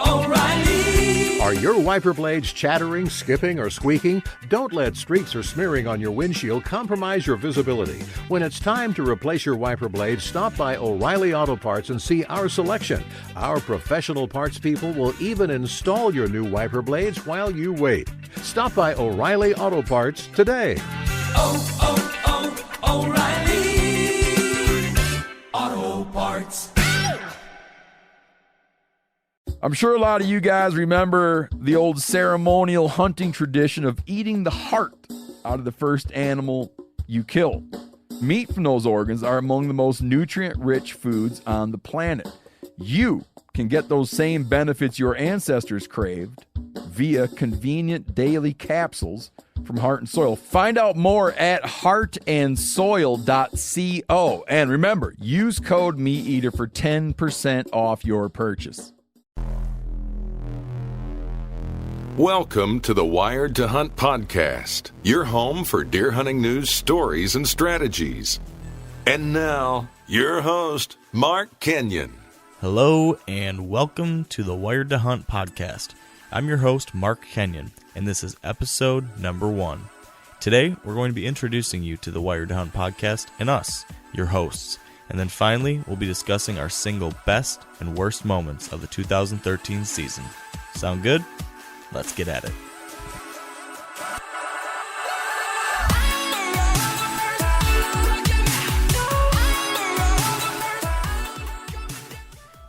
O'Reilly. Are your wiper blades chattering, skipping, or squeaking? Don't let streaks or smearing on your windshield compromise your visibility. When it's time to replace your wiper blades, stop by O'Reilly Auto Parts and see our selection. Our professional parts people will even install your new wiper blades while you wait. Stop by O'Reilly Auto Parts today. O'Reilly Auto Parts. I'm sure a lot of you guys remember the old ceremonial hunting tradition of eating the heart out of the first animal you kill. Meat from those organs are among the most nutrient-rich foods on the planet. You can get those same benefits your ancestors craved via convenient daily capsules from Heart and Soil. Find out more at heartandsoil.co. And remember, use code MeatEater for 10% off your purchase. Welcome to the Wired to Hunt podcast, your home for deer hunting news, stories, and strategies. And now, your host, Mark Kenyon. Hello, and welcome to the Wired to Hunt podcast. I'm your host, Mark Kenyon, and this is episode number 1. Today, we're going to be introducing you to the Wired to Hunt podcast and us, your hosts. And then finally, we'll be discussing our single best and worst moments of the 2013 season. Sound good? Let's get at it.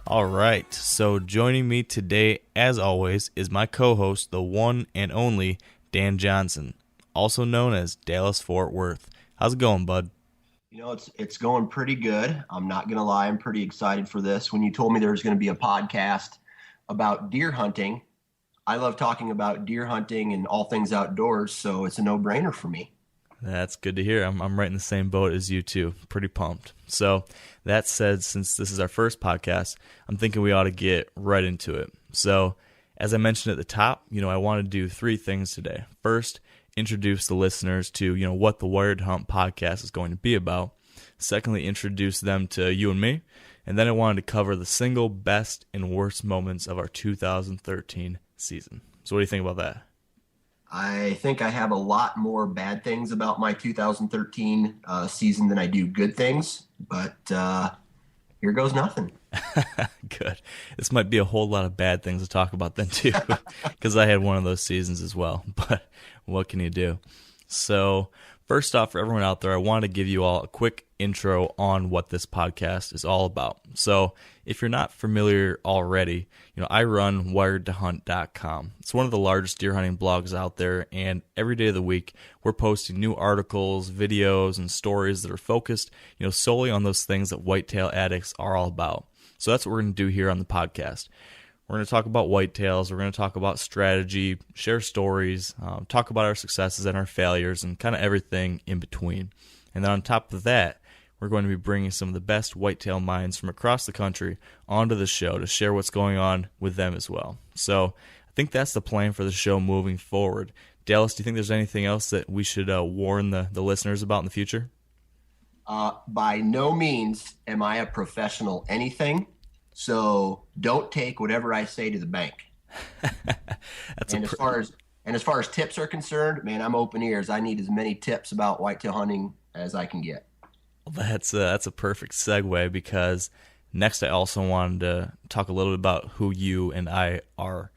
All right, so joining me today, as always, is my co-host, the one and only Dan Johnson, also known as Dallas Fort Worth. How's it going, bud? You know, it's going pretty good. I'm not going to lie. I'm pretty excited for this. When you told me there was going to be a podcast about deer hunting, I love talking about deer hunting and all things outdoors, so it's a no-brainer for me. That's good to hear. I'm right in the same boat as you too. Pretty pumped. So that said, since this is our first podcast, I'm thinking we ought to get right into it. So as I mentioned at the top, I want to do 3 things today. First, introduce the listeners to, what the Wired Hunt podcast is going to be about. Secondly, introduce them to you and me. And then I wanted to cover the single best and worst moments of our 2013 season. So what do you think about that? I think I have a lot more bad things about my 2013 season than I do good things, but here goes nothing. Good. This might be a whole lot of bad things to talk about then too, because I had one of those seasons as well, but what can you do? So first off, for everyone out there, I want to give you all a quick intro on what this podcast is all about. So if you're not familiar already, I run wiredtohunt.com. It's one of the largest deer hunting blogs out there, and every day of the week, we're posting new articles, videos, and stories that are focused, solely on those things that whitetail addicts are all about. So that's what we're going to do here on the podcast. We're going to talk about whitetails, we're going to talk about strategy, share stories, talk about our successes and our failures, and kind of everything in between. And then on top of that, we're going to be bringing some of the best whitetail minds from across the country onto the show to share what's going on with them as well. So I think that's the plan for the show moving forward. Dallas, do you think there's anything else that we should warn the listeners about in the future? By no means am I a professional anything, so don't take whatever I say to the bank. As far as tips are concerned, man, I'm open ears. I need as many tips about whitetail hunting as I can get. Well, that's a perfect segue, because next I also wanted to talk a little bit about who you and I are.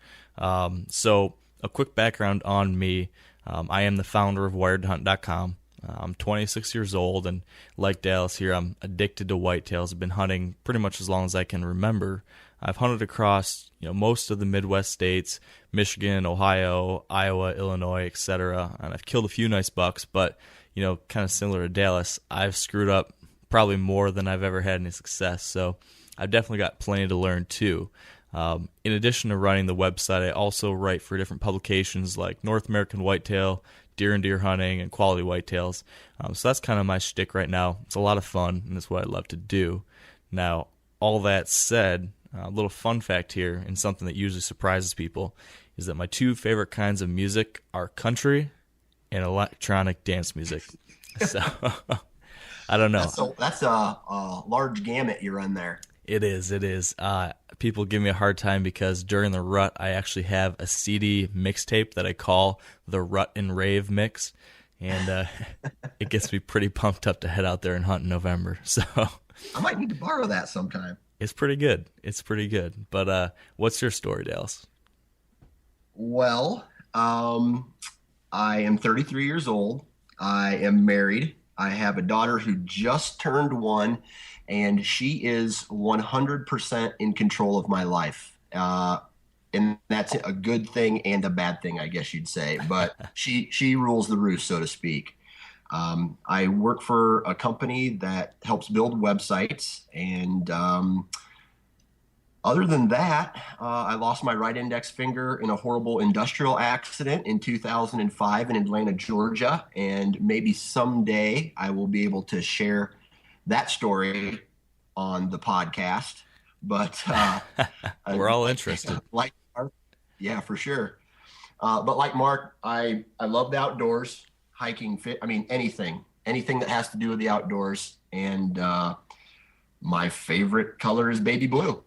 So a quick background on me. I am the founder of wiredhunt.com. I'm 26 years old, and like Dallas here, I'm addicted to whitetails. I've been hunting pretty much as long as I can remember. I've hunted across most of the Midwest states, Michigan, Ohio, Iowa, Illinois, etc. And I've killed a few nice bucks, but kind of similar to Dallas, I've screwed up probably more than I've ever had any success. So I've definitely got plenty to learn too. In addition to running the website, I also write for different publications like North American Whitetail, Deer and Deer Hunting, and Quality Whitetails. So that's kind of my shtick right now. It's a lot of fun, and it's what I love to do. Now, all that said, a little fun fact here, and something that usually surprises people, is that my 2 favorite kinds of music are country and electronic dance music. So I don't know. That's a large gamut you run there. It is. People give me a hard time because during the rut, I actually have a CD mixtape that I call the Rut and Rave Mix, and it gets me pretty pumped up to head out there and hunt in November. So I might need to borrow that sometime. It's pretty good. But what's your story, Dallas? Well, I am 33 years old. I am married. I have a daughter who just turned 1, and she is 100% in control of my life. And that's a good thing and a bad thing, I guess you'd say. But she rules the roost, so to speak. I work for a company that helps build websites, and other than that, I lost my right index finger in a horrible industrial accident in 2005 in Atlanta, Georgia. And maybe someday I will be able to share that story on the podcast. But we're all interested. Like Mark, yeah, for sure. But like Mark, I love the outdoors, hiking, anything that has to do with the outdoors. And my favorite color is baby blue.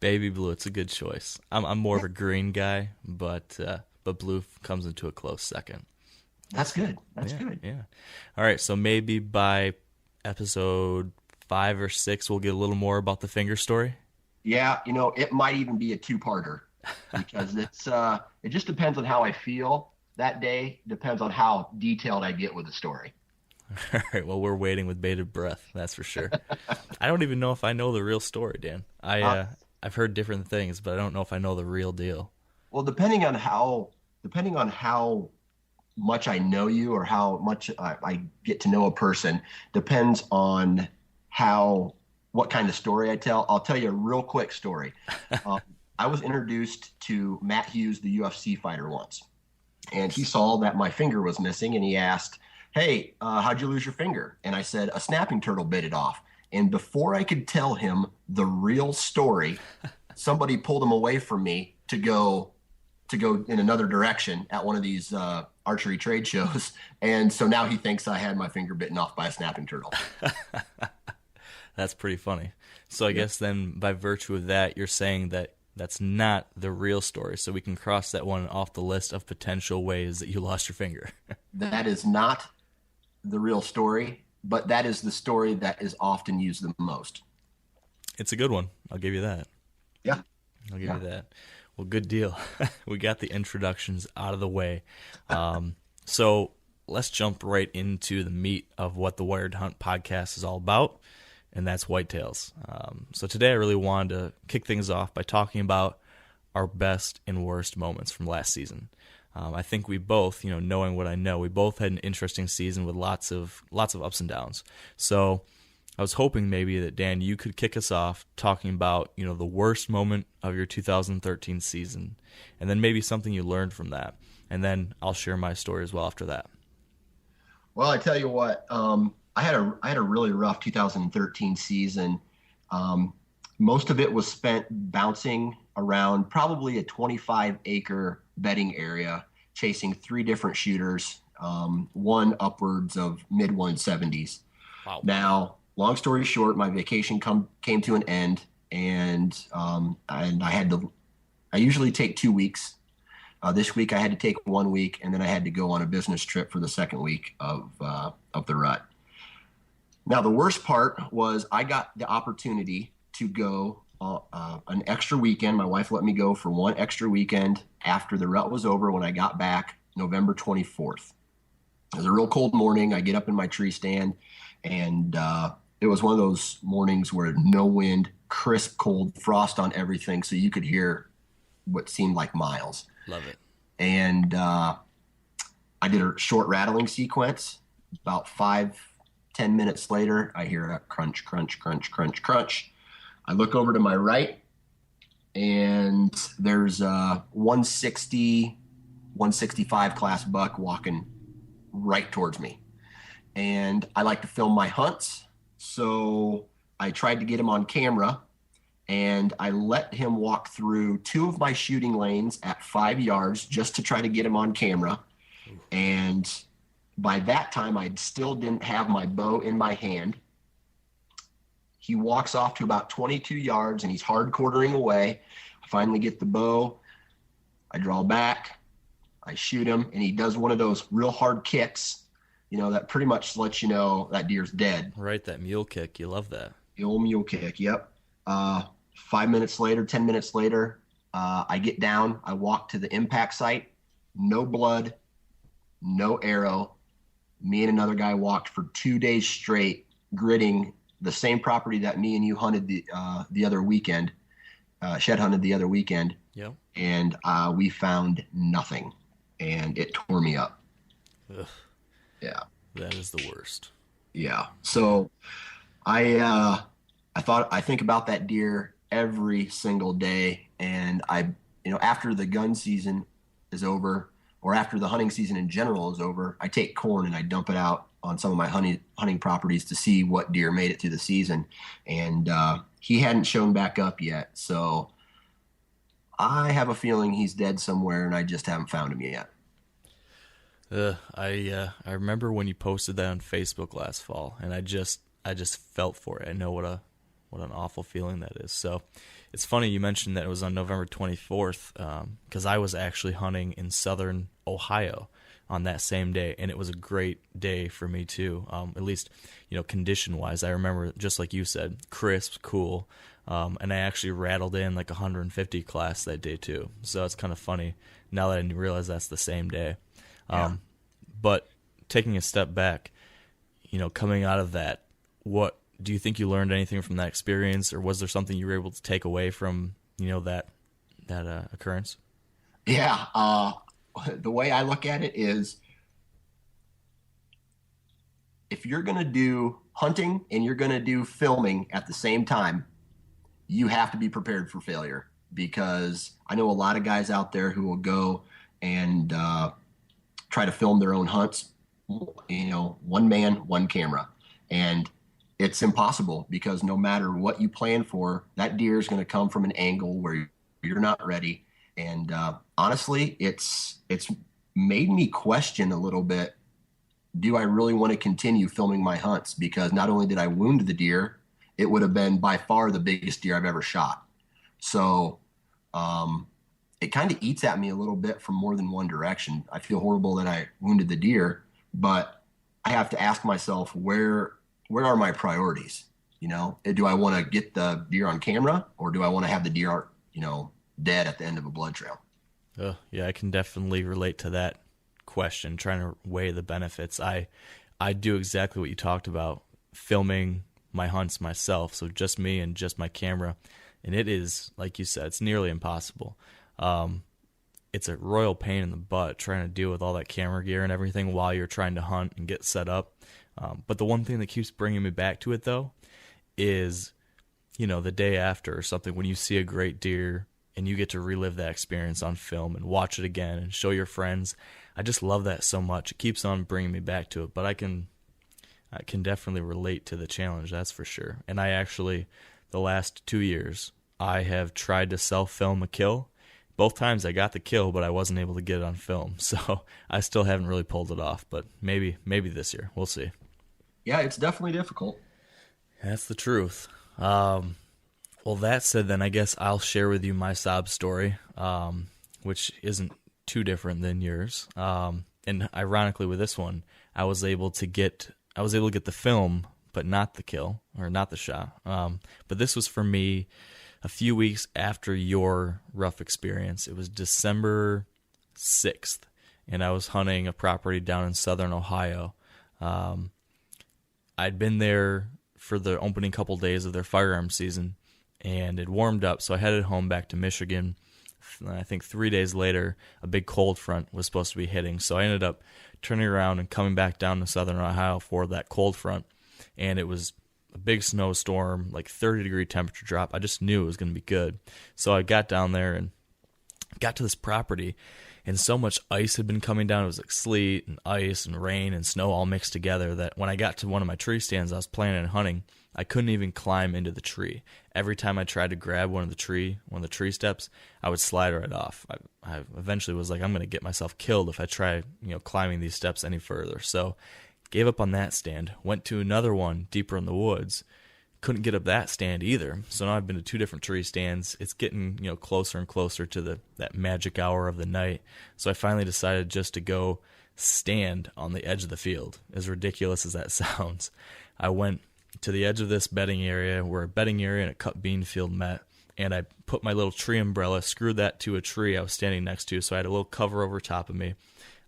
Baby blue, it's a good choice. I'm more of a green guy, but blue comes into a close second. That's good. That's good. Yeah. All right, so maybe by episode 5 or 6, we'll get a little more about the finger story. Yeah, it might even be a 2-parter because it just depends on how I feel that day. Depends on how detailed I get with the story. All right, well, we're waiting with bated breath, that's for sure. I don't even know if I know the real story, Dan. I've heard different things, but I don't know if I know the real deal. Well, depending on how much I know you or how much I get to know a person, depends on what kind of story I tell. I'll tell you a real quick story. I was introduced to Matt Hughes, the UFC fighter, once, and he saw that my finger was missing, and he asked, "Hey, how'd you lose your finger?" And I said, "A snapping turtle bit it off." And before I could tell him the real story, somebody pulled him away from me to go in another direction at one of these archery trade shows. And so now he thinks I had my finger bitten off by a snapping turtle. That's pretty funny. So I guess then by virtue of that, you're saying that that's not the real story. So we can cross that one off the list of potential ways that you lost your finger. That is not the real story, but that is the story that is often used the most. It's a good one. I'll give you that. Yeah. I'll give you that. Well, good deal. We got the introductions out of the way. So let's jump right into the meat of what the Wired Hunt podcast is all about, and that's whitetails. So today I really wanted to kick things off by talking about our best and worst moments from last season. I think we both, knowing what I know, we both had an interesting season with lots of ups and downs. So I was hoping maybe that, Dan, you could kick us off talking about, the worst moment of your 2013 season, and then maybe something you learned from that. And then I'll share my story as well after that. Well, I tell you what, I had a really rough 2013 season. Most of it was spent bouncing around probably a 25-acre bedding area, chasing 3 different shooters, one upwards of mid-170s. Wow. Now, long story short, my vacation came to an end, and I usually take 2 weeks. This week I had to take 1 week, and then I had to go on a business trip for the second week of the rut. Now, the worst part was I got the opportunity to go an extra weekend. My wife let me go for one extra weekend after the rut was over when I got back November 24th. It was a real cold morning. I get up in my tree stand, and it was one of those mornings where no wind, crisp, cold, frost on everything, so you could hear what seemed like miles. Love it. And I did a short rattling sequence. About 5-10 minutes later, I hear a crunch, crunch, crunch, crunch, crunch. I look over to my right, and there's a 160, 165 class buck walking right towards me. And I like to film my hunts, so I tried to get him on camera, and I let him walk through 2 of my shooting lanes at 5 yards just to try to get him on camera. And by that time, I still didn't have my bow in my hand. He walks off to about 22 yards and he's hard quartering away. I finally get the bow. I draw back. I shoot him, and he does one of those real hard kicks, that pretty much lets you know that deer's dead. Right, that mule kick. You love that. The old mule kick, yep. 5 minutes later, 10 minutes later, I get down. I walk to the impact site. No blood, no arrow. Me and another guy walked for 2 days straight, gritting the same property that me and you hunted the other weekend, shed hunted the other weekend. Yep. And we found nothing, and it tore me up. Ugh. Yeah. That is the worst. Yeah. So I think about that deer every single day, and after the gun season is over, or after the hunting season in general is over, I take corn and I dump it out on some of my hunting properties to see what deer made it through the season. And he hadn't shown back up yet. So I have a feeling he's dead somewhere, and I just haven't found him yet. I remember when you posted that on Facebook last fall, and I just felt for it. I know what an awful feeling that is. So it's funny you mentioned that it was on November 24th, because I was actually hunting in southern Ohio on that same day, and it was a great day for me too. At least, condition wise, I remember, just like you said, crisp, cool, and I actually rattled in like 150 class that day too. So it's kind of funny now that I realize that's the same day. Yeah. But taking a step back, coming out of that, what do you think you learned anything from that experience, or was there something you were able to take away from that occurrence? Yeah. The way I look at it is, if you're going to do hunting and you're going to do filming at the same time, you have to be prepared for failure, because I know a lot of guys out there who will go and try to film their own hunts, one man, one camera. And it's impossible, because no matter what you plan for, that deer is going to come from an angle where you're not ready. And honestly, it's made me question a little bit, do I really want to continue filming my hunts? Because not only did I wound the deer, it would have been by far the biggest deer I've ever shot. So it kind of eats at me a little bit from more than one direction. I feel horrible that I wounded the deer, but I have to ask myself, where are my priorities? Do I want to get the deer on camera, or do I want to have the deer, dead at the end of a blood trail? Yeah, I can definitely relate to that question, trying to weigh the benefits. I do exactly what you talked about, filming my hunts myself, so just me and just my camera, and it is, like you said, it's nearly impossible. It's a royal pain in the butt trying to deal with all that camera gear and everything while you're trying to hunt and get set up. But the one thing that keeps bringing me back to it, though, is, the day after or something, when you see a great deer and you get to relive that experience on film and watch it again and show your friends. I just love that so much. It keeps on bringing me back to it, but I can definitely relate to the challenge, that's for sure. And I actually, the last 2 years, I have tried to self-film a kill. Both times I got the kill, but I wasn't able to get it on film. So I still haven't really pulled it off, but maybe this year. We'll see. Yeah, it's definitely difficult. That's the truth. Well, that said, then I guess I'll share with you my sob story, which isn't too different than yours. And ironically, with this one, I was able to get the film, but not the kill, or not the shot. But this was for me a few weeks after your rough experience. It was December 6th, and I was hunting a property down in southern Ohio. I'd been there for the opening couple days of their firearm season, and it warmed up, so I headed home back to Michigan. I think 3 days later, a big cold front was supposed to be hitting, so I ended up turning around and coming back down to southern Ohio for that cold front, and it was a big snowstorm, like 30-degree temperature drop. I just knew it was going to be good. So I got down there and got to this property, and so much ice had been coming down. It was like sleet and ice and rain and snow all mixed together that when I got to one of my tree stands I was planning on hunting, I couldn't even climb into the tree. Every time I tried to grab one of the tree steps, I would slide right off. I eventually was like, I'm going to get myself killed if I try, climbing these steps any further. So gave up on that stand, went to another one deeper in the woods, couldn't get up that stand either. So now I've been to 2 different tree stands. It's getting, closer and closer to that magic hour of the night. So I finally decided just to go stand on the edge of the field. As ridiculous as that sounds, I went to the edge of this bedding area where a bedding area and a cut bean field met, and I put my little tree umbrella, screwed that to a tree I was standing next to, so I had a little cover over top of me.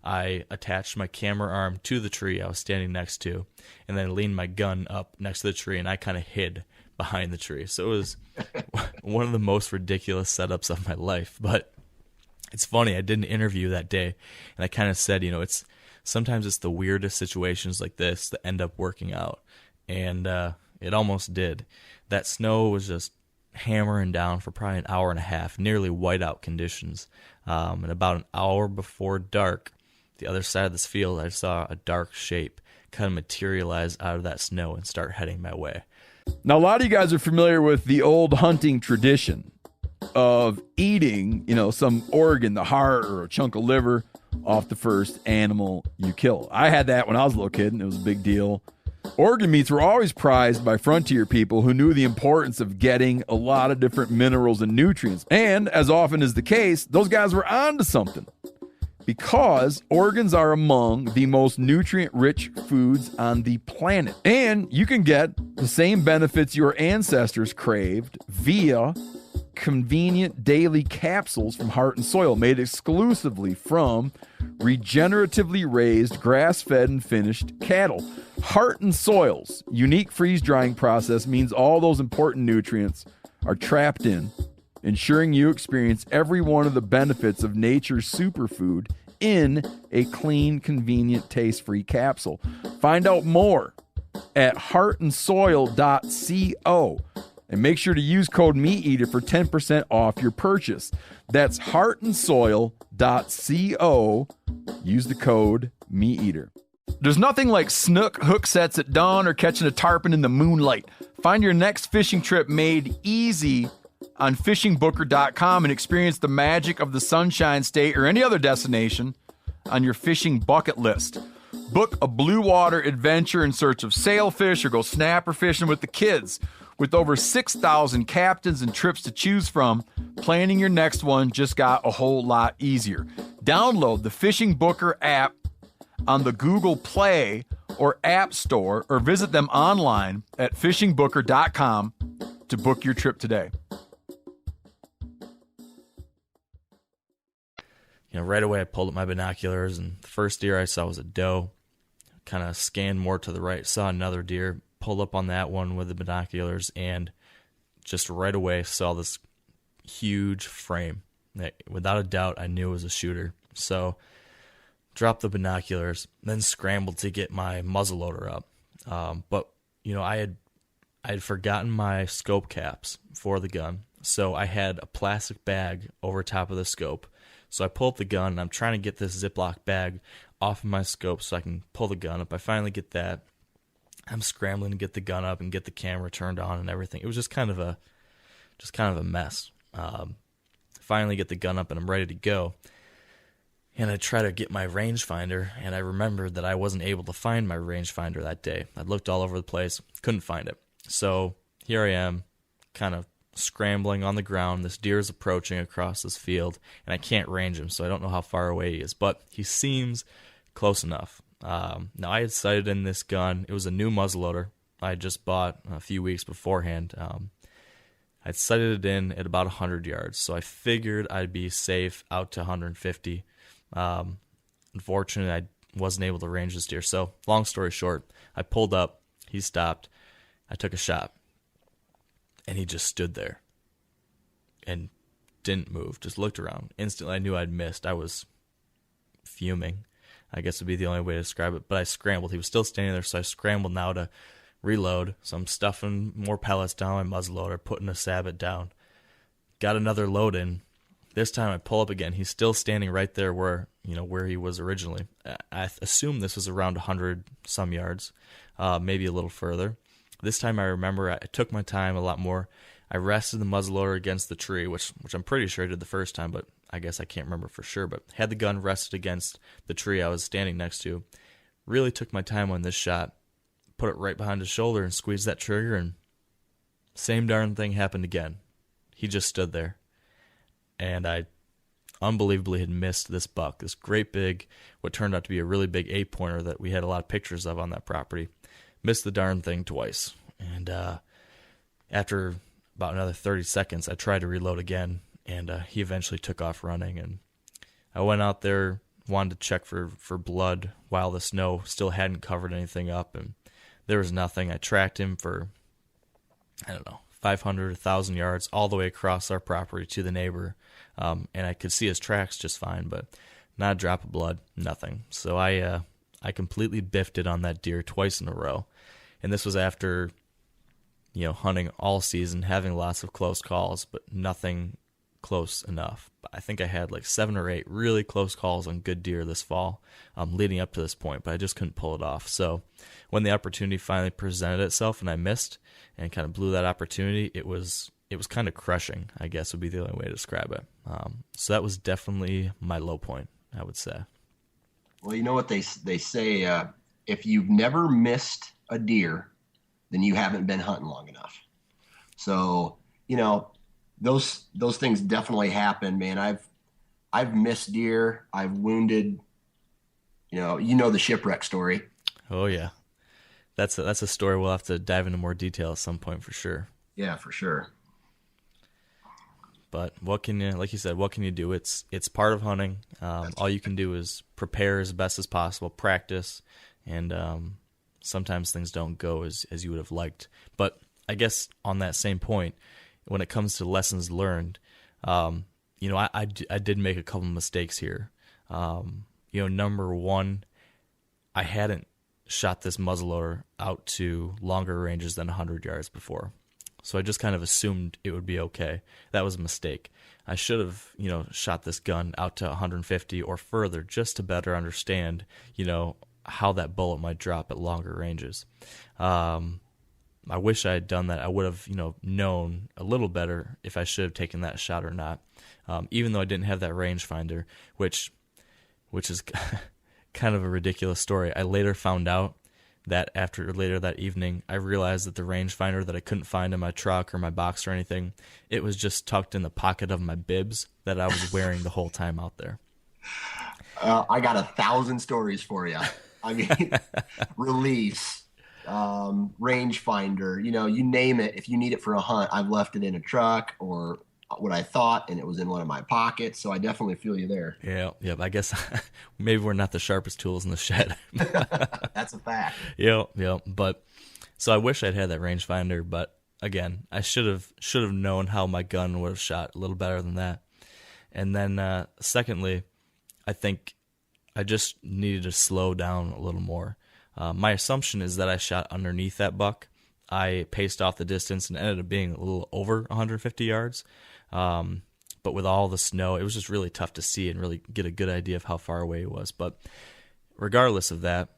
I attached my camera arm to the tree I was standing next to, and then leaned my gun up next to the tree, and I kind of hid behind the tree. So it was one of the most ridiculous setups of my life. But it's funny, I did an interview that day, and I kind of said, sometimes it's the weirdest situations like this that end up working out. And it almost did. That snow was just hammering down for probably an hour and a half, nearly whiteout conditions. And about an hour before dark, the other side of this field, I saw a dark shape kind of materialize out of that snow and start heading my way. Now, a lot of you guys are familiar with the old hunting tradition of eating, some organ, the heart or a chunk of liver off the first animal you kill. I had that when I was a little kid, and it was a big deal. Organ meats were always prized by frontier people who knew the importance of getting a lot of different minerals and nutrients. And as often is the case, those guys were onto something, because organs are among the most nutrient-rich foods on the planet. And you can get the same benefits your ancestors craved via convenient daily capsules from Heart and Soil, made exclusively from regeneratively raised, grass-fed, and finished cattle. Heart and Soil's unique freeze-drying process means all those important nutrients are trapped in, ensuring you experience every one of the benefits of nature's superfood in a clean, convenient, taste-free capsule. Find out more at heartandsoil.co, and make sure to use code MeatEater for 10% off your purchase. That's heartandsoil.co. Use the code MeatEater. There's nothing like snook hook sets at dawn or catching a tarpon in the moonlight. Find your next fishing trip made easy on fishingbooker.com and experience the magic of the Sunshine State or any other destination on your fishing bucket list. Book a blue water adventure in search of sailfish or go snapper fishing with the kids. With over 6,000 captains and trips to choose from, planning your next one just got a whole lot easier. Download the Fishing Booker app on the Google Play or App Store, or visit them online at fishingbooker.com to book your trip today. Right away I pulled up my binoculars, and the first deer I saw was a doe. Kind of scanned more to the right, saw another deer, pulled up on that one with the binoculars, and just right away saw this huge frame that without a doubt I knew it was a shooter. So dropped the binoculars, then scrambled to get my muzzleloader up. But I had forgotten my scope caps for the gun, so I had a plastic bag over top of the scope. So I pull up the gun, and I'm trying to get this Ziploc bag off of my scope so I can pull the gun up. I finally get that. I'm scrambling to get the gun up and get the camera turned on and everything. It was just kind of a mess. Finally get the gun up, and I'm ready to go. And I try to get my rangefinder, and I remembered that I wasn't able to find my rangefinder that day. I looked all over the place, couldn't find it. So here I am, kind of scrambling on the ground. This deer is approaching across this field, and I can't range him, so I don't know how far away he is, but he seems close enough. Now, I had sighted in this gun. It was a new muzzleloader I had just bought a few weeks beforehand. I'd sighted it in at about 100 yards, so I figured I'd be safe out to 150. Unfortunately, I wasn't able to range this deer, so long story short, I pulled up, he stopped, I took a shot, and he just stood there and didn't move, just looked around. Instantly, I knew I'd missed. I was fuming, I guess would be the only way to describe it, but I scrambled. He was still standing there, so I scrambled now to reload. So I'm stuffing more pellets down my muzzleloader, putting a sabot down. Got another load in. This time I pull up again. He's still standing right there where he was originally. I assume this was around 100 some yards, maybe a little further. This time I remember I took my time a lot more. I rested the muzzleloader against the tree, which I'm pretty sure I did the first time, but I guess I can't remember for sure. But had the gun rested against the tree I was standing next to. Really took my time on this shot. Put it right behind his shoulder and squeezed that trigger, and same darn thing happened again. He just stood there, and I unbelievably had missed this buck, this great big, what turned out to be a really big 8-pointer that we had a lot of pictures of on that property. Missed the darn thing twice. And after about another 30 seconds, I tried to reload again, and he eventually took off running. And I went out there, wanted to check for blood while the snow still hadn't covered anything up, and there was nothing. I tracked him for, 500, 1,000 yards all the way across our property to the neighbor, and I could see his tracks just fine, but not a drop of blood, nothing. So I completely biffed it on that deer twice in a row, and this was after, hunting all season, having lots of close calls, but nothing close enough. I think I had like 7 or 8 really close calls on good deer this fall, leading up to this point, but I just couldn't pull it off. So when the opportunity finally presented itself and I missed and kind of blew that opportunity, it was kind of crushing, I guess would be the only way to describe it. So that was definitely my low point, I would say. Well, you know what they say, if you've never missed a deer, then you haven't been hunting long enough. So, those things definitely happen, man. I've missed deer. I've wounded, the shipwreck story. Oh yeah. That's a story we'll have to dive into more detail at some point for sure. Yeah, for sure. But like you said, what can you do? It's part of hunting. All you can do is prepare as best as possible, practice, and sometimes things don't go as you would have liked. But I guess on that same point, when it comes to lessons learned, I did make a couple mistakes here. Number one, I hadn't shot this muzzleloader out to longer ranges than 100 yards before. So I just kind of assumed it would be okay. That was a mistake. I should have, shot this gun out to 150 or further just to better understand, how that bullet might drop at longer ranges. I wish I had done that. I would have, known a little better if I should have taken that shot or not. Even though I didn't have that rangefinder, which is kind of a ridiculous story. I later found out that later that evening, I realized that the rangefinder that I couldn't find in my truck or my box or anything, it was just tucked in the pocket of my bibs that I was wearing the whole time out there. I got 1,000 stories for you. I mean, release, rangefinder, you name it. If you need it for a hunt, I've left it in a truck or what I thought, and it was in one of my pockets. So I definitely feel you there. Yeah. I guess maybe we're not the sharpest tools in the shed. That's a fact. Yeah. But so I wish I'd had that rangefinder, but again, I should have known how my gun would have shot a little better than that. And then secondly, I think I just needed to slow down a little more. My assumption is that I shot underneath that buck. I paced off the distance and ended up being a little over 150 yards. But with all the snow, it was just really tough to see and really get a good idea of how far away he was. But regardless of that,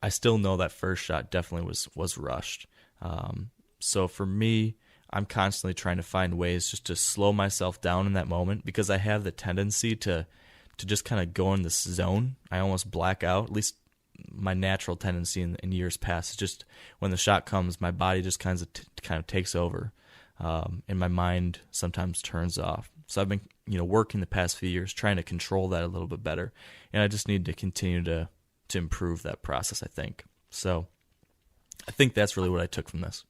I still know that first shot definitely was rushed. So for me, I'm constantly trying to find ways just to slow myself down in that moment, because I have the tendency to just kind of go in this zone. I almost black out. At least my natural tendency in years past is just when the shot comes, my body just kind of takes over, and my mind sometimes turns off. So I've been working the past few years trying to control that a little bit better, and I just need to continue to improve that process, I think. So I think that's really what I took from this.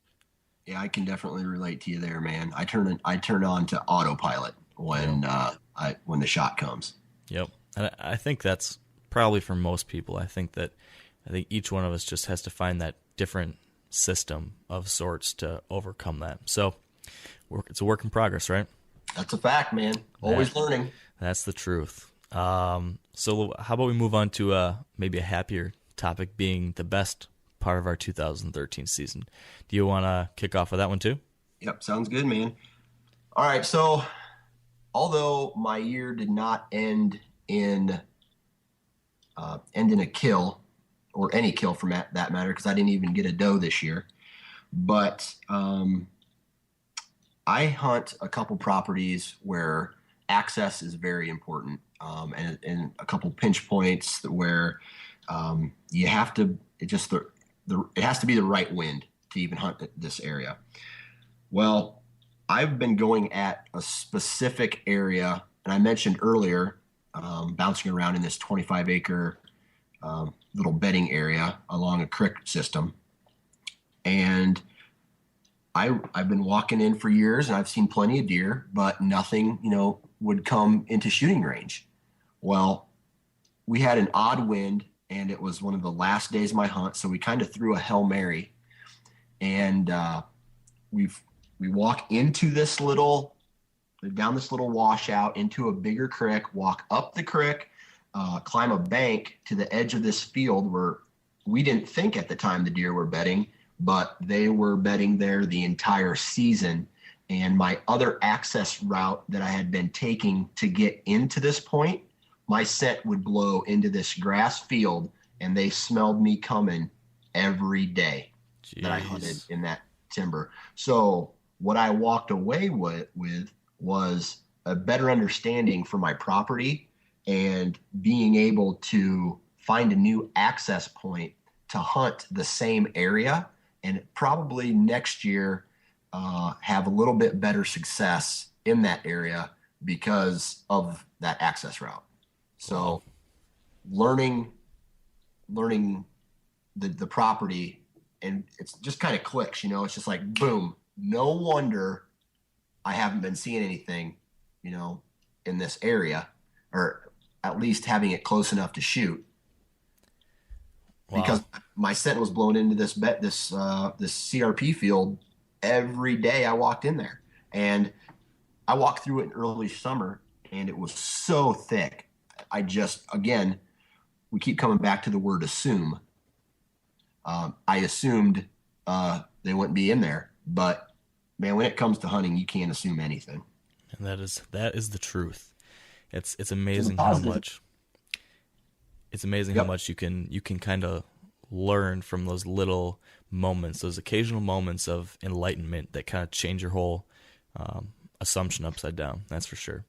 Yeah, I can definitely relate to you there, man. I turn on to autopilot when the shot comes. Yep, and I think that's probably for most people. I think each one of us just has to find that different system of sorts to overcome that. So it's a work in progress, right? That's a fact, man. Always learning. That's the truth. So how about we move on to maybe a happier topic, being the best part of our 2013 season. Do you want to kick off with that one too? Yep, sounds good, man. All right, so although my year did not end in a kill, or any kill for that matter, because I didn't even get a doe this year, but I hunt a couple properties where access is very important, and a couple pinch points where you have to, it has to be the right wind to even hunt this area. Well, I've been going at a specific area, and I mentioned earlier, bouncing around in this 25-acre little bedding area along a creek system. And I've been walking in for years, and I've seen plenty of deer, but nothing, would come into shooting range. Well, we had an odd wind, and it was one of the last days of my hunt, so we kind of threw a Hail Mary, and we walk down this little washout into a bigger creek, walk up the creek, climb a bank to the edge of this field where we didn't think at the time the deer were bedding, but they were bedding there the entire season. And my other access route that I had been taking to get into this point, my scent would blow into this grass field, and they smelled me coming every day. Jeez. That I hunted in that timber. So what I walked away with was a better understanding for my property and being able to find a new access point to hunt the same area, and probably next year have a little bit better success in that area because of that access route. So learning the property, and it's just kind of clicks, it's just like, boom, no wonder I haven't been seeing anything, in this area, or at least having it close enough to shoot. Wow. Because my scent was blown into this CRP field every day I walked in there. And I walked through it in early summer, and it was so thick. Again, we keep coming back to the word assume. I assumed they wouldn't be in there, but man, when it comes to hunting, you can't assume anything. And that is the truth. It's amazing how much. It's amazing how much you can kind of learn from those little moments, those occasional moments of enlightenment that kind of change your whole assumption upside down. That's for sure.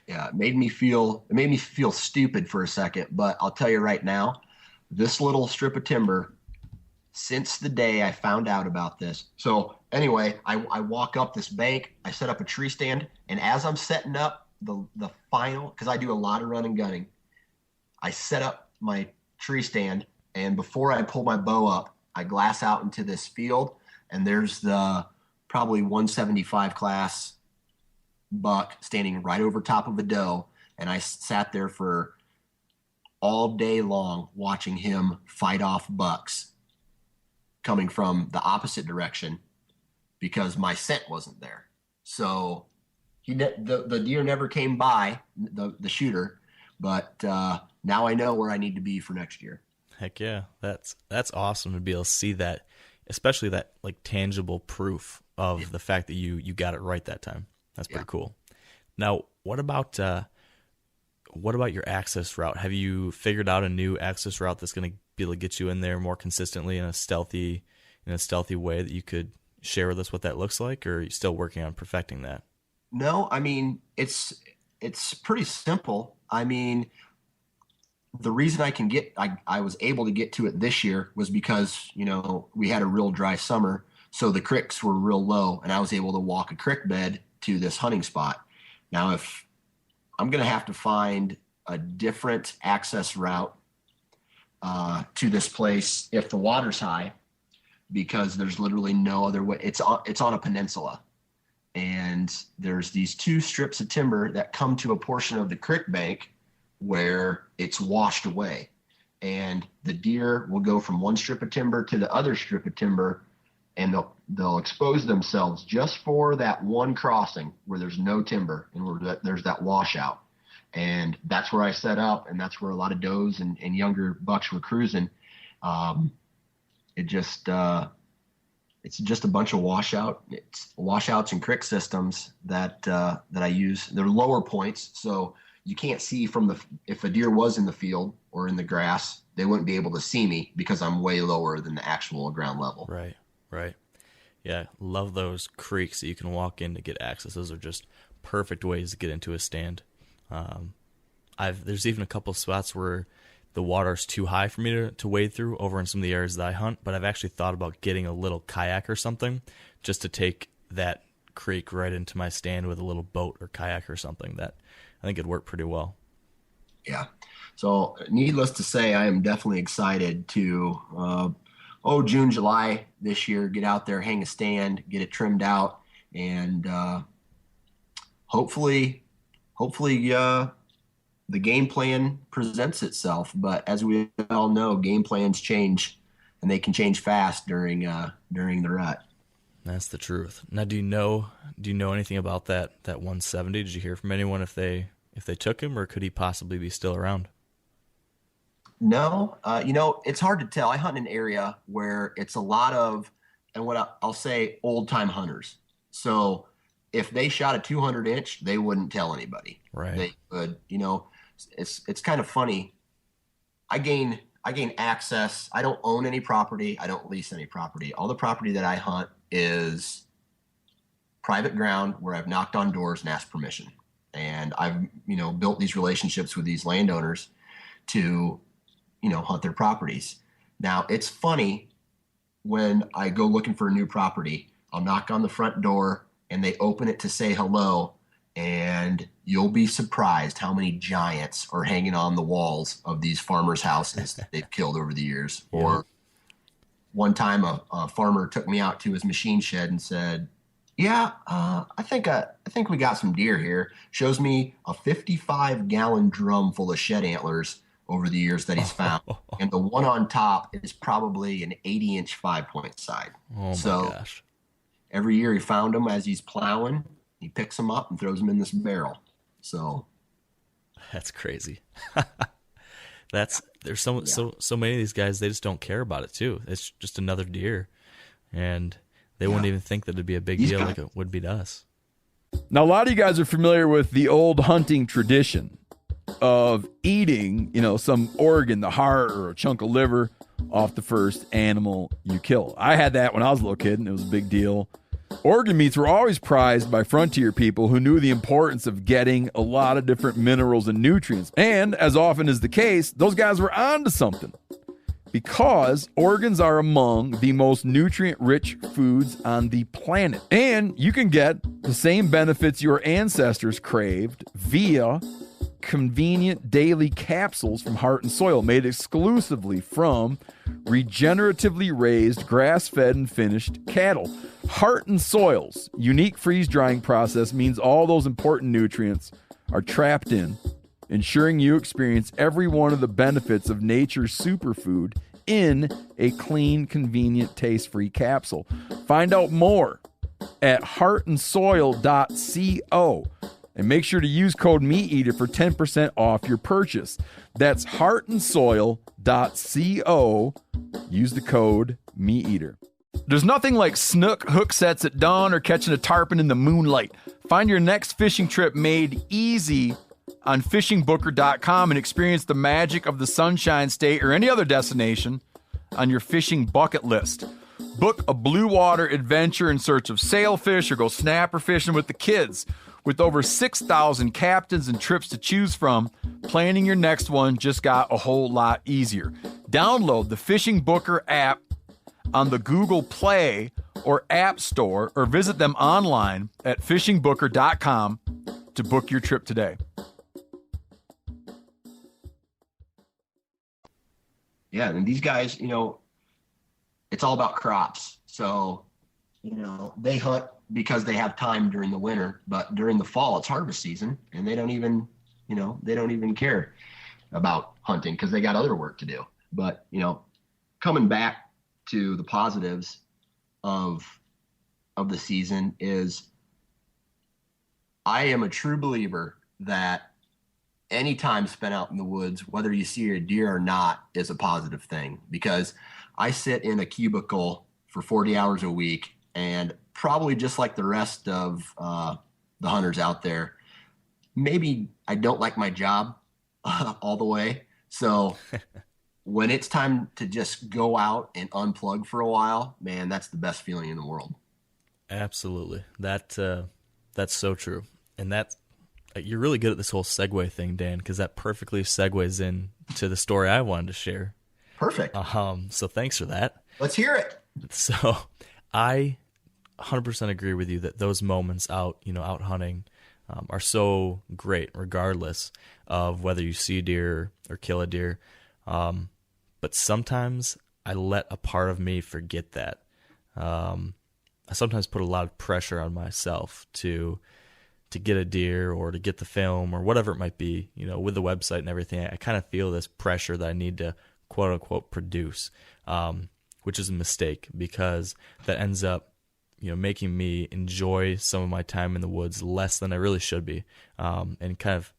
Yeah, it made me feel stupid for a second, but I'll tell you right now, this little strip of timber, since the day I found out about this. So anyway, I walk up this bank, I set up a tree stand, and as I'm setting up the final, because I do a lot of running gunning, I set up my tree stand, and before I pull my bow up, I glass out into this field, and there's the probably 175 class buck standing right over top of a doe, and I sat there for all day long watching him fight off bucks coming from the opposite direction because my scent wasn't there. So the deer never came by, the shooter, but now I know where I need to be for next year. Heck yeah, that's awesome to be able to see that, especially that like tangible proof of the fact that you got it right that time. That's pretty cool. Now, what about your access route? Have you figured out a new access route that's going to be able to get you in there more consistently in a stealthy way that you could share with us what that looks like, or are you still working on perfecting that? No, I mean, it's pretty simple. I mean, the reason I was able to get to it this year was because, we had a real dry summer, so the creeks were real low, and I was able to walk a creek bed to this hunting spot. Now, if I'm going to have to find a different access route to this place if the water's high, because there's literally no other way. It's on a peninsula, and there's these two strips of timber that come to a portion of the creek bank where it's washed away, and the deer will go from one strip of timber to the other strip of timber, and they'll expose themselves just for that one crossing where there's no timber and where there's that washout. And that's where I set up, and that's where a lot of does and younger bucks were cruising. It's just a bunch of washouts and creek systems that I use. They're lower points, so you can't see if a deer was in the field or in the grass, they wouldn't be able to see me because I'm way lower than the actual ground level. Right. Yeah, love those creeks that you can walk in to get access. Those are just perfect ways to get into a stand. There's even a couple of spots where the water's too high for me to wade through over in some of the areas that I hunt, but I've actually thought about getting a little kayak or something just to take that creek right into my stand with a little boat or kayak or something. That I think it'd work pretty well. Yeah. So needless to say, I am definitely excited to, June, July this year, get out there, hang a stand, get it trimmed out, and hopefully the game plan presents itself. But as we all know, game plans change, and they can change fast during the rut. That's the truth. Now, do you know anything about that 170? Did you hear from anyone if they took him, or could he possibly be still around? No, it's hard to tell. I hunt in an area where it's a lot of, and what I'll say, old time hunters. So if they shot a 200-inch, they wouldn't tell anybody. Right. They would, it's kind of funny. I gain access. I don't own any property. I don't lease any property. All the property that I hunt is private ground where I've knocked on doors and asked permission. And I've, built these relationships with these landowners to, hunt their properties. Now, it's funny when I go looking for a new property, I'll knock on the front door and they open it to say hello, and you'll be surprised how many giants are hanging on the walls of these farmers' houses that they've killed over the years. Yeah. Or one time a farmer took me out to his machine shed and said, yeah, I think we got some deer here. Shows me a 55-gallon drum full of shed antlers over the years that he's found. And the one on top is probably an 80-inch 5-point side. Oh, my gosh. Every year he found them as he's plowing. He picks them up and throws them in this barrel. So that's crazy. There's so many of these guys, they just don't care about it too. It's just another deer, and they wouldn't even think that it'd be a big deal like it would be to us. Now, a lot of you guys are familiar with the old hunting tradition of eating, some organ, the heart or a chunk of liver off the first animal you kill. I had that when I was a little kid, and it was a big deal. Organ meats were always prized by frontier people who knew the importance of getting a lot of different minerals and nutrients. And as often is the case, those guys were onto something, because organs are among the most nutrient-rich foods on the planet. And you can get the same benefits your ancestors craved via convenient daily capsules from Heart and Soil, made exclusively from regeneratively raised, grass-fed, and finished cattle. Heart and Soil's unique freeze-drying process means all those important nutrients are trapped in, ensuring you experience every one of the benefits of nature's superfood in a clean, convenient, taste-free capsule. Find out more at heartandsoil.co. And make sure to use code MeatEater for 10% off your purchase. That's heartandsoil.co. Use the code MeatEater. There's nothing like snook hook sets at dawn or catching a tarpon in the moonlight. Find your next fishing trip made easy on fishingbooker.com and experience the magic of the Sunshine State or any other destination on your fishing bucket list. Book a blue water adventure in search of sailfish or go snapper fishing with the kids. With over 6,000 captains and trips to choose from, planning your next one just got a whole lot easier. Download the Fishing Booker app on the Google Play or App Store, or visit them online at fishingbooker.com to book your trip today. Yeah, and these guys, it's all about crops. So, they hunt because they have time during the winter, but during the fall it's harvest season, and they don't even care about hunting because they got other work to do. But, coming back to the positives of the season is, I am a true believer that any time spent out in the woods, whether you see a deer or not, is a positive thing, because I sit in a cubicle for 40 hours a week, and probably just like the rest of the hunters out there, maybe I don't like my job all the way. So when it's time to just go out and unplug for a while, man, that's the best feeling in the world. Absolutely. That's so true. And you're really good at this whole segue thing, Dan, because that perfectly segues in to the story I wanted to share. Perfect. So thanks for that. Let's hear it. So I 100% agree with you that those moments out hunting are so great, regardless of whether you see a deer or kill a deer. But sometimes I let a part of me forget that. I sometimes put a lot of pressure on myself to get a deer or to get the film or whatever it might be, with the website and everything. I kind of feel this pressure that I need to quote unquote produce, which is a mistake, because that ends up, making me enjoy some of my time in the woods less than I really should be, and kind of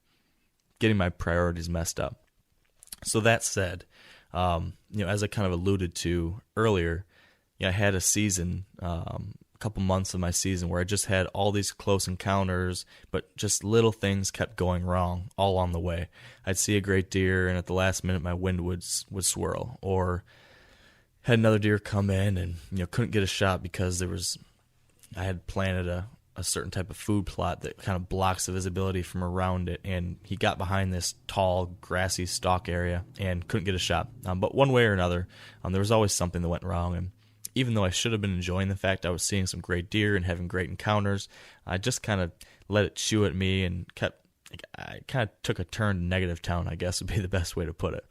getting my priorities messed up. So that said, as I kind of alluded to earlier, I had a season, a couple months of my season where I just had all these close encounters, but just little things kept going wrong all on the way. I'd see a great deer, and at the last minute my wind would swirl, or had another deer come in and couldn't get a shot because I had planted a certain type of food plot that kind of blocks the visibility from around it, and he got behind this tall grassy stalk area and couldn't get a shot. But one way or another, there was always something that went wrong, and even though I should have been enjoying the fact I was seeing some great deer and having great encounters, I just kind of let it chew at me and I kind of took a turn to negative town, I guess would be the best way to put it.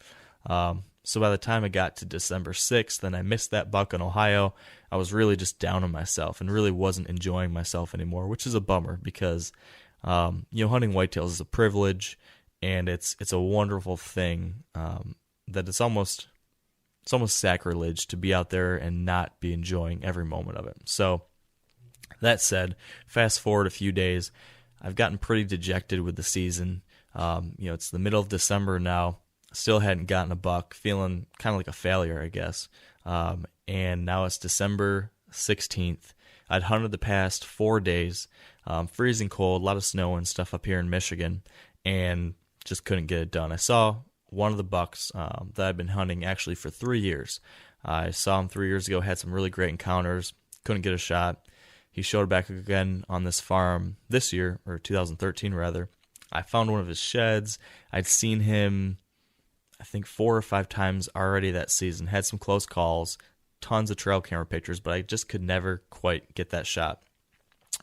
So by the time I got to December 6th and I missed that buck in Ohio, I was really just down on myself and really wasn't enjoying myself anymore, which is a bummer because, hunting whitetails is a privilege, and it's a wonderful thing, that it's almost sacrilege to be out there and not be enjoying every moment of it. So that said, fast forward a few days, I've gotten pretty dejected with the season. It's the middle of December now. Still hadn't gotten a buck, feeling kind of like a failure, I guess. And now it's December 16th. I'd hunted the past 4 days, freezing cold, a lot of snow and stuff up here in Michigan, and just couldn't get it done. I saw one of the bucks that I've been hunting actually for 3 years. I saw him 3 years ago, had some really great encounters, couldn't get a shot. He showed back again on this farm this year, or 2013 rather. I found one of his sheds. I'd seen him, I think 4 or 5 times already that season, had some close calls, tons of trail camera pictures, but I just could never quite get that shot.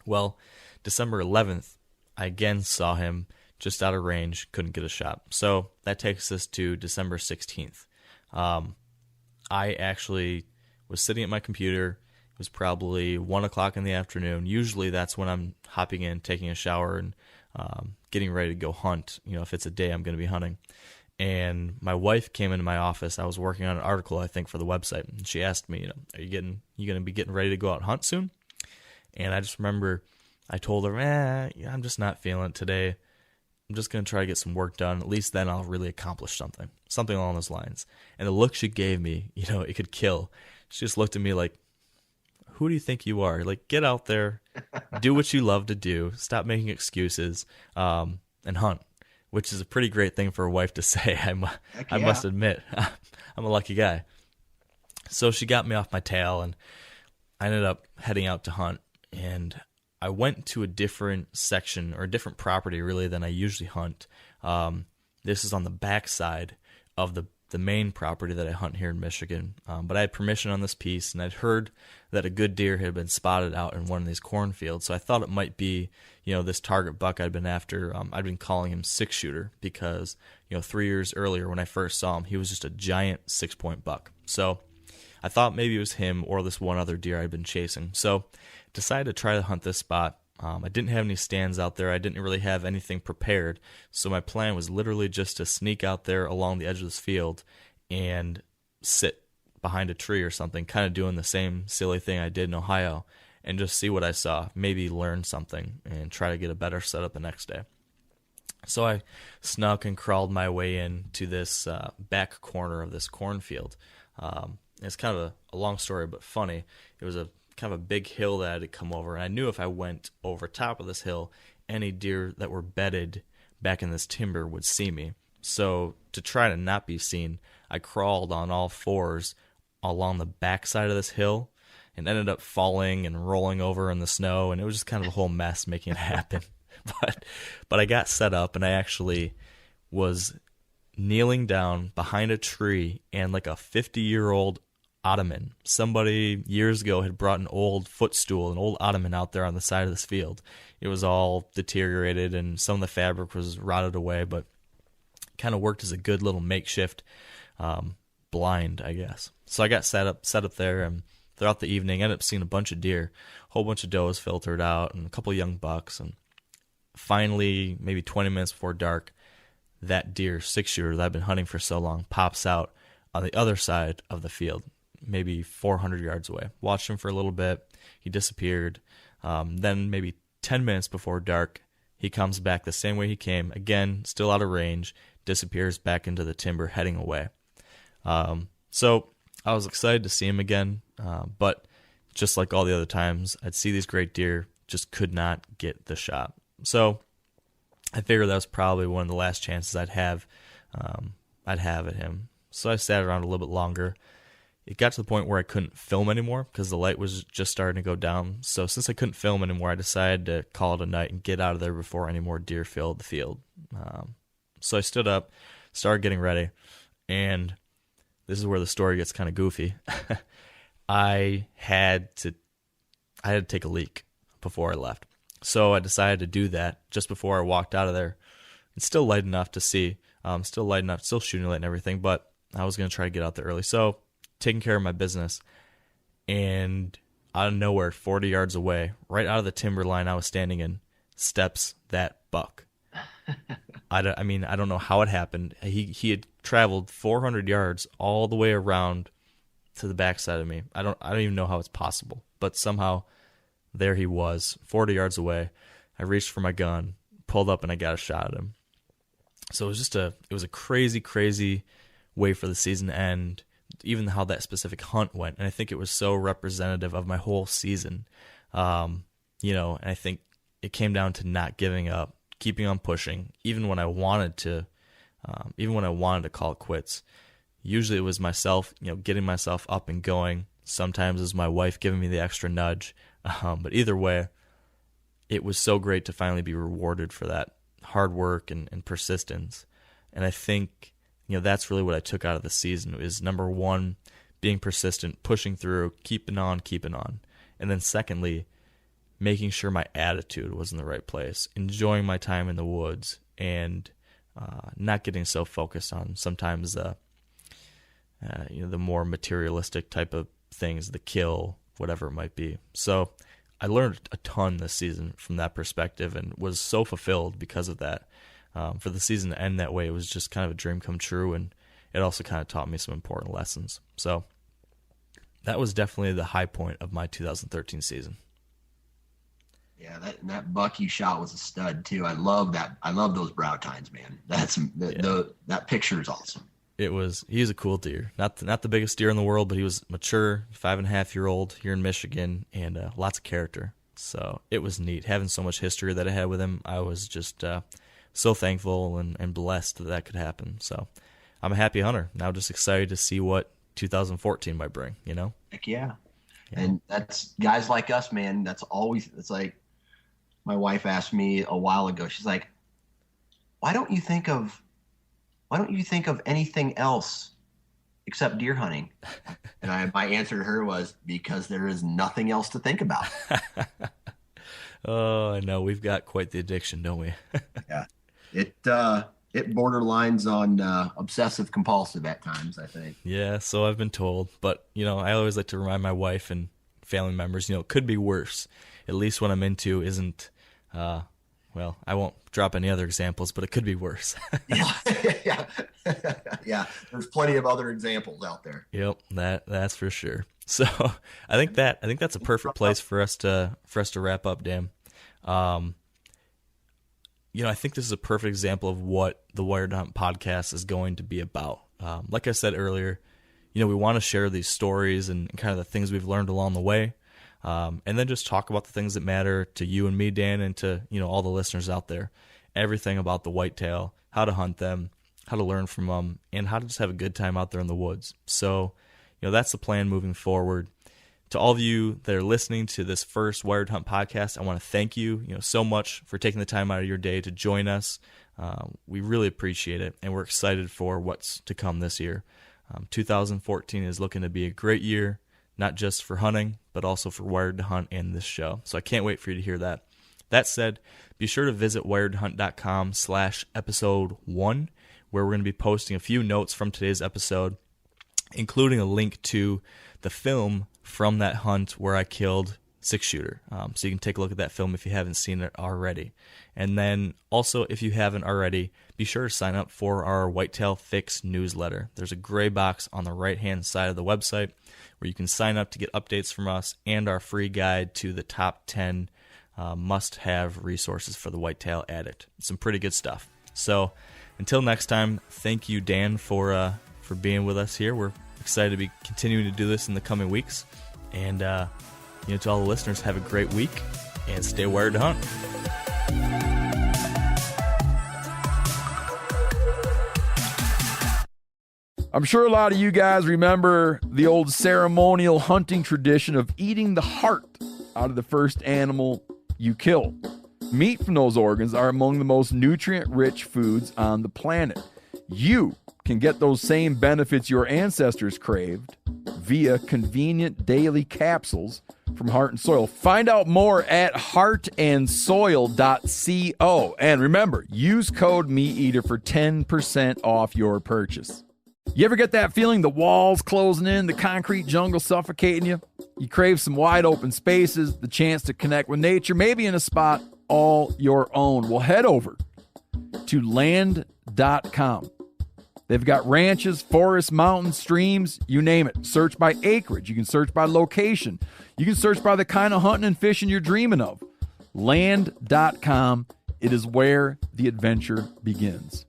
Well, December 11th, I again saw him just out of range, couldn't get a shot. So that takes us to December 16th. I actually was sitting at my computer. It was probably 1 o'clock in the afternoon. Usually that's when I'm hopping in, taking a shower, and getting ready to go hunt, if it's a day I'm going to be hunting. And my wife came into my office. I was working on an article, I think, for the website. And she asked me, are you going to be getting ready to go out and hunt soon? And I just remember I told her, I'm just not feeling it today. I'm just going to try to get some work done. At least then I'll really accomplish something along those lines. And the look she gave me, it could kill. She just looked at me like, who do you think you are? Like, get out there, do what you love to do, stop making excuses, and hunt, which is a pretty great thing for a wife to say, I must admit. I'm a lucky guy. So she got me off my tail, and I ended up heading out to hunt, and I went to a different section, or a different property, really, than I usually hunt. This is on the backside of the main property that I hunt here in Michigan. But I had permission on this piece, and I'd heard that a good deer had been spotted out in one of these cornfields. So I thought it might be, this target buck I'd been after. I'd been calling him 6-shooter because, 3 years earlier when I first saw him, he was just a giant 6-point buck. So I thought maybe it was him or this one other deer I'd been chasing. So decided to try to hunt this spot. I didn't have any stands out there. I didn't really have anything prepared. So my plan was literally just to sneak out there along the edge of this field and sit behind a tree or something, kind of doing the same silly thing I did in Ohio, and just see what I saw, maybe learn something, and try to get a better setup the next day. So I snuck and crawled my way into this back corner of this cornfield. It's kind of a long story, but funny. It was a kind of a big hill that I had to come over, and I knew if I went over top of this hill, any deer that were bedded back in this timber would see me. So to try to not be seen, I crawled on all fours along the backside of this hill and ended up falling and rolling over in the snow, and it was just kind of a whole mess making it happen. But I got set up, and I actually was kneeling down behind a tree, and like a 50-year-old ottoman. Somebody years ago had brought an old footstool, an old ottoman out there on the side of this field. It was all deteriorated and some of the fabric was rotted away, but kind of worked as a good little makeshift blind, I guess. So I got set up there, and throughout the evening, I ended up seeing a bunch of deer, a whole bunch of does filtered out, and a couple young bucks. And finally, maybe 20 minutes before dark, that deer, 6-shooter that I've been hunting for so long, pops out on the other side of the field, maybe 400 yards away. Watched him for a little bit. He disappeared. Then maybe 10 minutes before dark, he comes back the same way he came, again, still out of range, disappears back into the timber, heading away. So I was excited to see him again, but just like all the other times, I'd see these great deer, just could not get the shot. So I figured that was probably one of the last chances I'd have at him. So I sat around a little bit longer. It got to the point where I couldn't film anymore because the light was just starting to go down. So since I couldn't film anymore, I decided to call it a night and get out of there before any more deer filled the field. So I stood up, started getting ready, and this is where the story gets kind of goofy. I had to take a leak before I left. So I decided to do that just before I walked out of there. It's still light enough to see, still shooting light and everything, but I was going to try to get out there early. So taking care of my business, and out of nowhere, 40 yards away, right out of the timber line I was standing in, steps that buck. I don't know how it happened. He had traveled 400 yards all the way around to the backside of me. I don't even know how it's possible, but somehow there he was, 40 yards away. I reached for my gun, pulled up, and I got a shot at him. So it was a crazy, crazy way for the season to end, even how that specific hunt went. And I think it was so representative of my whole season. And I think it came down to not giving up, keeping on pushing, even when I wanted to call it quits. Usually it was myself, getting myself up and going. Sometimes it was my wife giving me the extra nudge. But either way, it was so great to finally be rewarded for that hard work and persistence. And I think, that's really what I took out of the season is, number one, being persistent, pushing through, keeping on. And then secondly, making sure my attitude was in the right place, enjoying my time in the woods, and not getting so focused on sometimes the more materialistic type of things, the kill, whatever it might be. So I learned a ton this season from that perspective and was so fulfilled because of that. For the season to end that way, it was just kind of a dream come true, and it also kind of taught me some important lessons. So that was definitely the high point of my 2013 season. Yeah, that buck you shot was a stud too. I love that. I love those brow tines, man. That picture is awesome. He's a cool deer. Not the biggest deer in the world, but he was mature, 5.5-year-old here in Michigan, and lots of character. So it was neat having so much history that I had with him. I was just so thankful and blessed that could happen. So I'm a happy hunter now, just excited to see what 2014 might bring. Heck yeah. And that's guys like us, man. It's like my wife asked me a while ago. She's like, why don't you think of anything else except deer hunting? And my answer to her was, because there is nothing else to think about. Oh, I know. We've got quite the addiction, don't we? Yeah. It borderlines on obsessive compulsive at times, I think. Yeah, so I've been told. But, I always like to remind my wife and family members, it could be worse. At least what I'm into isn't, I won't drop any other examples, but it could be worse. Yeah. Yeah. There's plenty of other examples out there. Yep, that's for sure. So I think that's a perfect place for us to wrap up, Dan. I think this is a perfect example of what the Wired Hunt podcast is going to be about. Like I said earlier, we want to share these stories and kind of the things we've learned along the way, and then just talk about the things that matter to you and me, Dan, and to all the listeners out there. Everything about the whitetail, how to hunt them, how to learn from them, and how to just have a good time out there in the woods. So, that's the plan moving forward. To all of you that are listening to this first Wired Hunt podcast, I want to thank you, so much for taking the time out of your day to join us. We really appreciate it, and we're excited for what's to come this year. 2014 is looking to be a great year, not just for hunting, but also for Wired to Hunt and this show. So I can't wait for you to hear that. That said, be sure to visit wiredtohunt.com/episode1, where we're going to be posting a few notes from today's episode, including a link to the film from that hunt where I killed 6-shooter. So you can take a look at that film if you haven't seen it already. And then also, if you haven't already, be sure to sign up for our Whitetail Fix newsletter. There's a gray box on the right-hand side of the website where you can sign up to get updates from us and our free guide to the top 10 must-have resources for the whitetail addict. Some pretty good stuff. So until next time, thank you, Dan, for being with us here. We're excited to be continuing to do this in the coming weeks. And to all the listeners, have a great week and stay wired to hunt. I'm sure a lot of you guys remember the old ceremonial hunting tradition of eating the heart out of the first animal you kill. Meat from those organs are among the most nutrient-rich foods on the planet. You can get those same benefits your ancestors craved via convenient daily capsules from Heart and Soil. Find out more at heartandsoil.co. And remember, use code MeatEater for 10% off your purchase. You ever get that feeling the walls closing in, the concrete jungle suffocating you? You crave some wide open spaces, the chance to connect with nature, maybe in a spot all your own. Well, head over to land.com. They've got ranches, forests, mountains, streams, you name it. Search by acreage. You can search by location. You can search by the kind of hunting and fishing you're dreaming of. Land.com. It is where the adventure begins.